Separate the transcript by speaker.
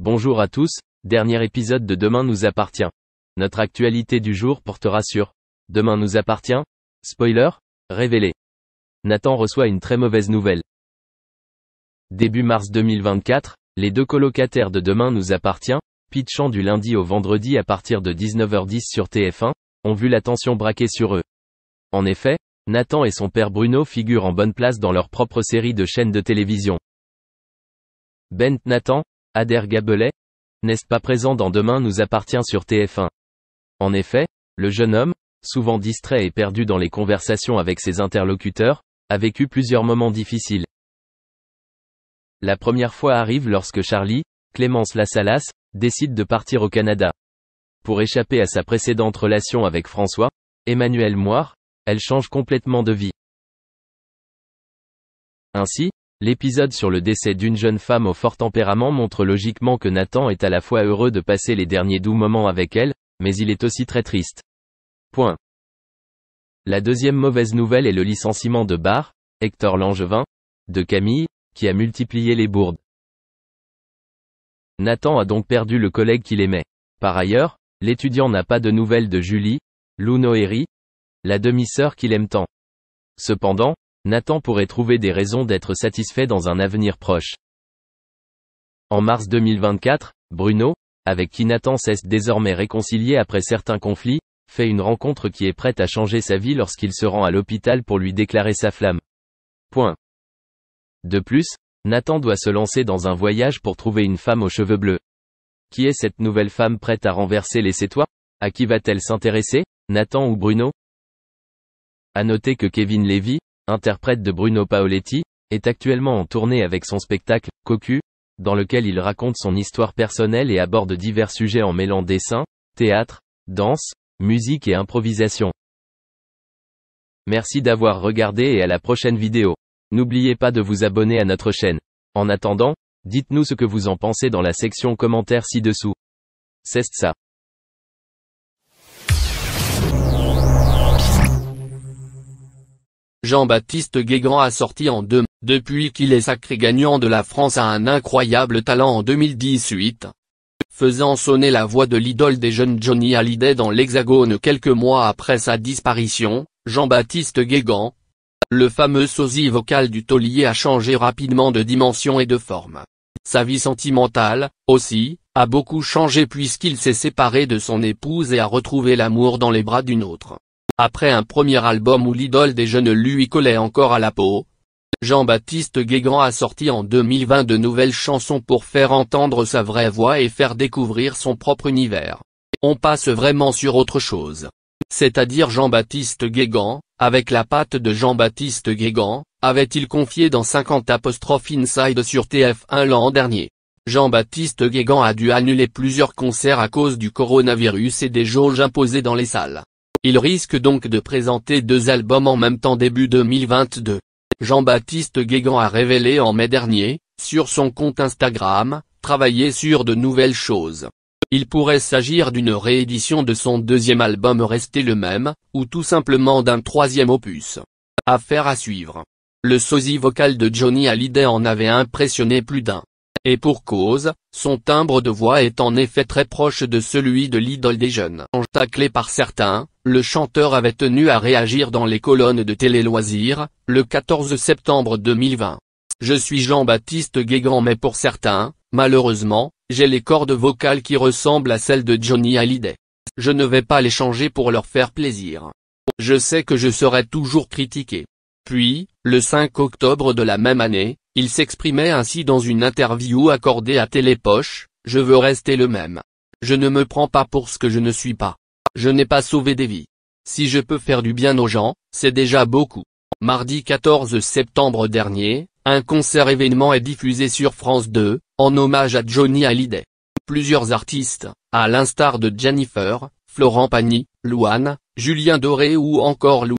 Speaker 1: Bonjour à tous, dernier épisode de Demain nous appartient. Notre actualité du jour portera sur Demain nous appartient. Spoiler, révélé. Nathan reçoit une très mauvaise nouvelle. Début mars 2024, les deux colocataires de Demain nous appartient, pitchant du lundi au vendredi à partir de 19h10 sur TF1, ont vu l'attention braquée sur eux. En effet, Nathan et son père Bruno figurent en bonne place dans leur propre série de chaînes de télévision. Bent Nathan, Ader Gabelet, n'est pas présent dans Demain nous appartient sur TF1. En effet, le jeune homme, souvent distrait et perdu dans les conversations avec ses interlocuteurs, a vécu plusieurs moments difficiles. La première fois arrive lorsque Charlie, Clémence Lassalas, décide de partir au Canada. Pour échapper à sa précédente relation avec François, Emmanuel Moire, elle change complètement de vie. Ainsi, l'épisode sur le décès d'une jeune femme au fort tempérament montre logiquement que Nathan est à la fois heureux de passer les derniers doux moments avec elle, mais il est aussi très triste. Point. La deuxième mauvaise nouvelle est le licenciement de Bar, Hector Langevin, de Camille, qui a multiplié les bourdes. Nathan a donc perdu le collègue qu'il aimait. Par ailleurs, l'étudiant n'a pas de nouvelles de Julie, Lou Noéry, la demi-sœur qu'il aime tant. Cependant, Nathan pourrait trouver des raisons d'être satisfait dans un avenir proche. En mars 2024, Bruno, avec qui Nathan s'est désormais réconcilié après certains conflits, fait une rencontre qui est prête à changer sa vie lorsqu'il se rend à l'hôpital pour lui déclarer sa flamme. Point. De plus, Nathan doit se lancer dans un voyage pour trouver une femme aux cheveux bleus. Qui est cette nouvelle femme prête à renverser les c'est-toi? À qui va-t-elle s'intéresser, Nathan ou Bruno? À noter que Kevin Levy, interprète de Bruno Paoletti, est actuellement en tournée avec son spectacle, Cocu, dans lequel il raconte son histoire personnelle et aborde divers sujets en mêlant dessin, théâtre, danse, musique et improvisation. Merci d'avoir regardé et à la prochaine vidéo. N'oubliez pas de vous abonner à notre chaîne. En attendant, dites-nous ce que vous en pensez dans la section commentaires ci-dessous. C'est ça.
Speaker 2: Jean-Baptiste Guégan a sorti en deux. Depuis qu'il est sacré gagnant de la France a un incroyable talent en 2018. Faisant sonner la voix de l'idole des jeunes Johnny Hallyday dans l'Hexagone quelques mois après sa disparition, Jean-Baptiste Guégan, le fameux sosie vocal du taulier a changé rapidement de dimension et de forme. Sa vie sentimentale, aussi, a beaucoup changé puisqu'il s'est séparé de son épouse et a retrouvé l'amour dans les bras d'une autre. Après un premier album où l'idole des jeunes lui collait encore à la peau, Jean-Baptiste Guégan a sorti en 2020 de nouvelles chansons pour faire entendre sa vraie voix et faire découvrir son propre univers. On passe vraiment sur autre chose. C'est-à-dire Jean-Baptiste Guégan, avec la patte de Jean-Baptiste Guégan, avait-il confié dans 50 Inside sur TF1 l'an dernier. Jean-Baptiste Guégan a dû annuler plusieurs concerts à cause du coronavirus et des jauges imposées dans les salles. Il risque donc de présenter deux albums en même temps début 2022. Jean-Baptiste Guégan a révélé en mai dernier, sur son compte Instagram, travailler sur de nouvelles choses. Il pourrait s'agir d'une réédition de son deuxième album resté le même, ou tout simplement d'un troisième opus. Affaire à suivre. Le sosie vocal de Johnny Hallyday en avait impressionné plus d'un. Et pour cause, son timbre de voix est en effet très proche de celui de l'idole des jeunes. Taclé par certains, le chanteur avait tenu à réagir dans les colonnes de Télé Loisirs, le 14 septembre 2020. Je suis Jean-Baptiste Guégan mais pour certains, malheureusement, j'ai les cordes vocales qui ressemblent à celles de Johnny Hallyday. Je ne vais pas les changer pour leur faire plaisir. Je sais que je serai toujours critiqué. Puis, le 5 octobre de la même année, il s'exprimait ainsi dans une interview accordée à Télépoche, « Je veux rester le même. Je ne me prends pas pour ce que je ne suis pas. Je n'ai pas sauvé des vies. Si je peux faire du bien aux gens, c'est déjà beaucoup. » Mardi 14 septembre dernier, un concert événement est diffusé sur France 2, en hommage à Johnny Hallyday. Plusieurs artistes, à l'instar de Jennifer, Florent Pagny, Louane, Julien Doré ou encore Lou